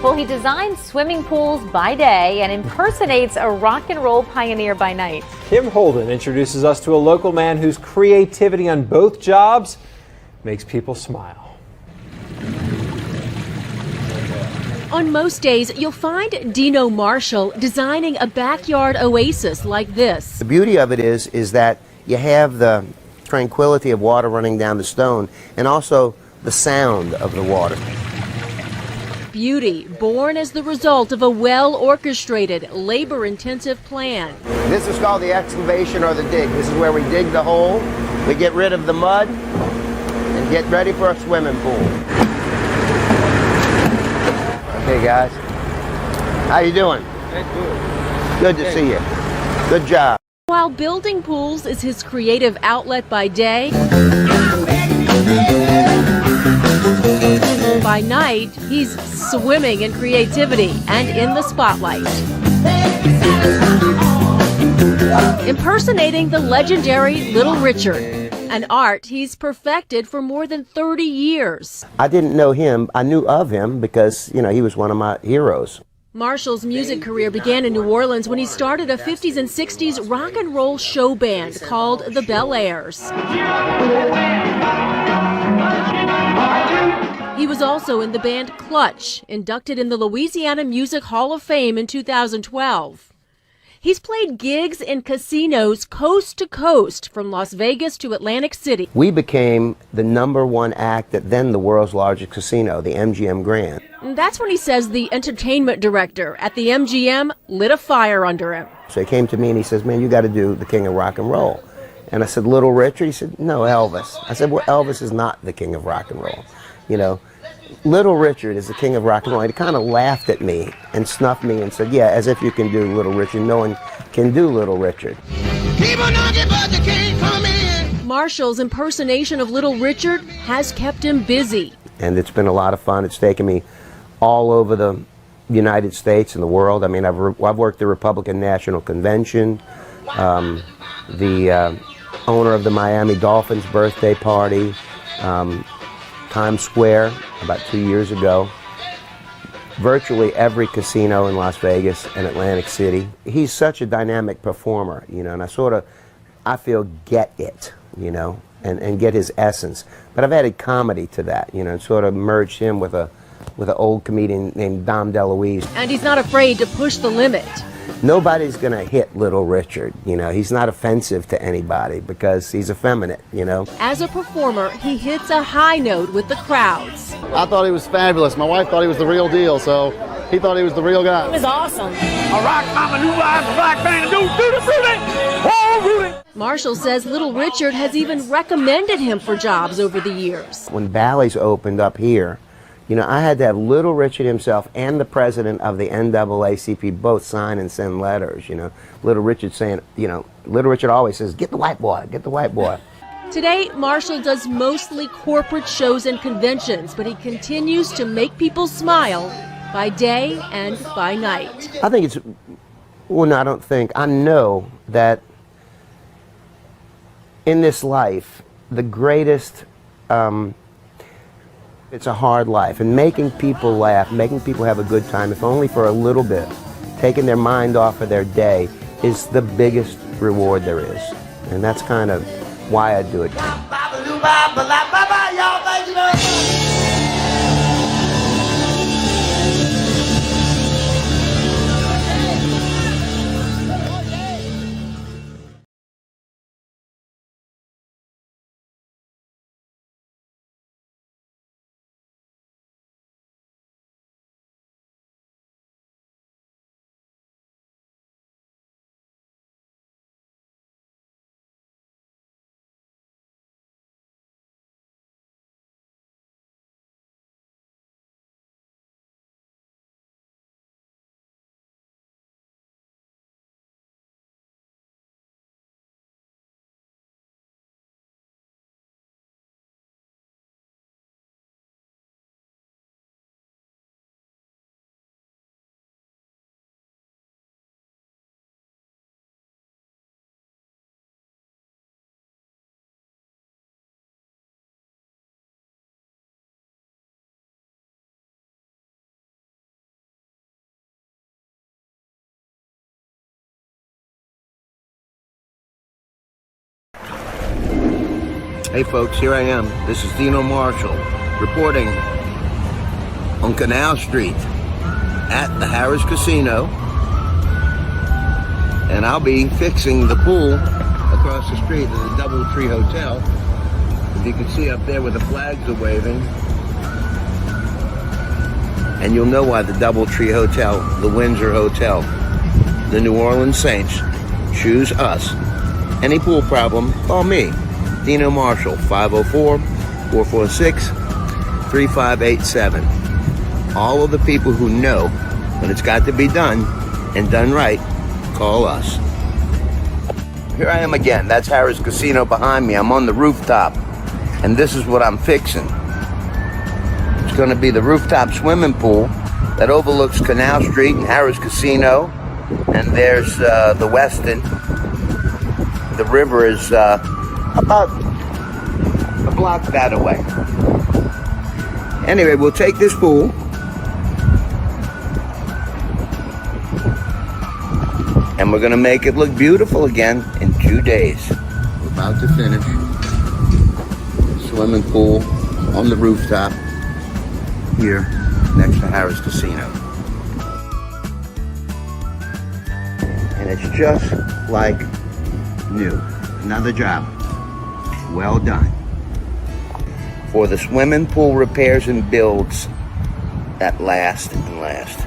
Well, he designs swimming pools by day and impersonates a rock and roll pioneer by night. Kim Holden introduces us to a local man whose creativity on both jobs makes people smile. On most days, you'll find Dino Marshall designing a backyard oasis like this. The beauty of it is that you have the tranquility of water running down the stone and also the sound of the water. Beauty born as the result of a well-orchestrated, labor-intensive plan. This is called the excavation or the dig. This is where we dig the hole, we get rid of the mud, and get ready for a swimming pool. Hey guys, how you doing? Good to see you. Good job. While building pools is his creative outlet by day, by night, he's swimming in creativity and in the spotlight. Impersonating the legendary Little Richard, an art he's perfected for more than 30 years. I didn't know him. I knew of him because, he was one of my heroes. Marshall's music career began in New Orleans when he started a 50s and 60s rock and roll show band called the Bel Airs. He was also in the band Clutch, inducted in the Louisiana Music Hall of Fame in 2012. He's played gigs in casinos coast to coast, from Las Vegas to Atlantic City. We became the #1 act at then the world's largest casino, the MGM Grand. And that's when he says the entertainment director at the MGM lit a fire under him. So he came to me and he says, man, you got to do the King of Rock and Roll. And I said, Little Richard? He said, no, Elvis. I said, well, Elvis is not the King of Rock and Roll. Little Richard is the King of Rock and Roll. He kind of laughed at me and snuffed me and said, yeah, as if you can do Little Richard. No one can do Little Richard. People knocking, but they can't come in. Marshall's impersonation of Little Richard has kept him busy. And it's been a lot of fun. It's taken me all over the United States and the world. I mean, I've worked the Republican National Convention, the owner of the Miami Dolphins birthday party, Times Square about 2 years ago, virtually every casino in Las Vegas and Atlantic City. He's such a dynamic performer, and I feel get it, and get his essence. But I've added comedy to that, and sort of merged him with an old comedian named Dom DeLuise. And he's not afraid to push the limit. Nobody's going to hit Little Richard, he's not offensive to anybody because he's effeminate, As a performer, he hits a high note with the crowds. I thought he was fabulous. My wife thought he was the real deal, so he thought he was the real guy. It was awesome. A rock mama, new eyes, a black band, do the Rudy. Oh, Rudy. Marshall says Little Richard has even recommended him for jobs over the years. When Bally's opened up here, I had to have Little Richard himself and the president of the NAACP both sign and send letters, Little Richard saying, Little Richard always says, get the white boy, get the white boy. Today, Marshall does mostly corporate shows and conventions, but he continues to make people smile by day and by night. I think it's, well, no, I don't think, I know that in this life, the greatest, it's a hard life, and making people laugh, making people have a good time, if only for a little bit, taking their mind off of their day, is the biggest reward there is. And that's kind of why I do it. Hey folks, here I am. This is Dino Marshall reporting on Canal Street at the Harris Casino. And I'll be fixing the pool across the street at the DoubleTree Hotel. As you can see up there where the flags are waving. And you'll know why the DoubleTree Hotel, the Windsor Hotel, the New Orleans Saints choose us. Any pool problem, call me, Dino Marshall, 504-446-3587. All of the people who know when it's got to be done and done right, call us. Here I am again. That's Harris Casino behind me. I'm on the rooftop, and this is what I'm fixing. It's going to be the rooftop swimming pool that overlooks Canal Street and Harris Casino, and there's the Westin. The river is about a block that away. Anyway, we'll take this pool and we're gonna make it look beautiful again in 2 days. We're about to finish the swimming pool on the rooftop here next to Harris Casino. And it's just like new. Another job. Well done. For the swimming pool repairs and builds that last and last.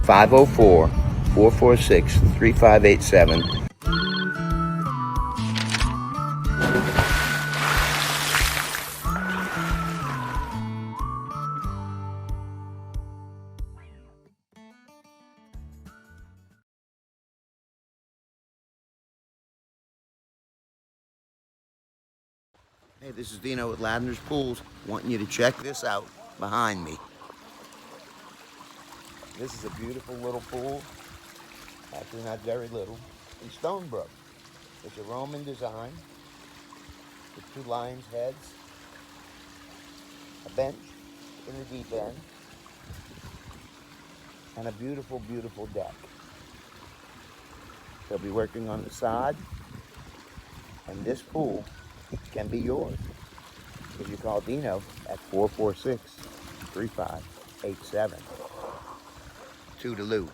504-446-3587. Hey, this is Dino at Lavender's Pools, wanting you to check this out behind me. This is a beautiful little pool, actually not very little, in Stonebrook. It's a Roman design with 2 lions' heads, a bench in the deep end, and a beautiful, beautiful deck. They'll be working on the sod, and this pool can be yours if you call Dino at 446-3587. Toodaloo.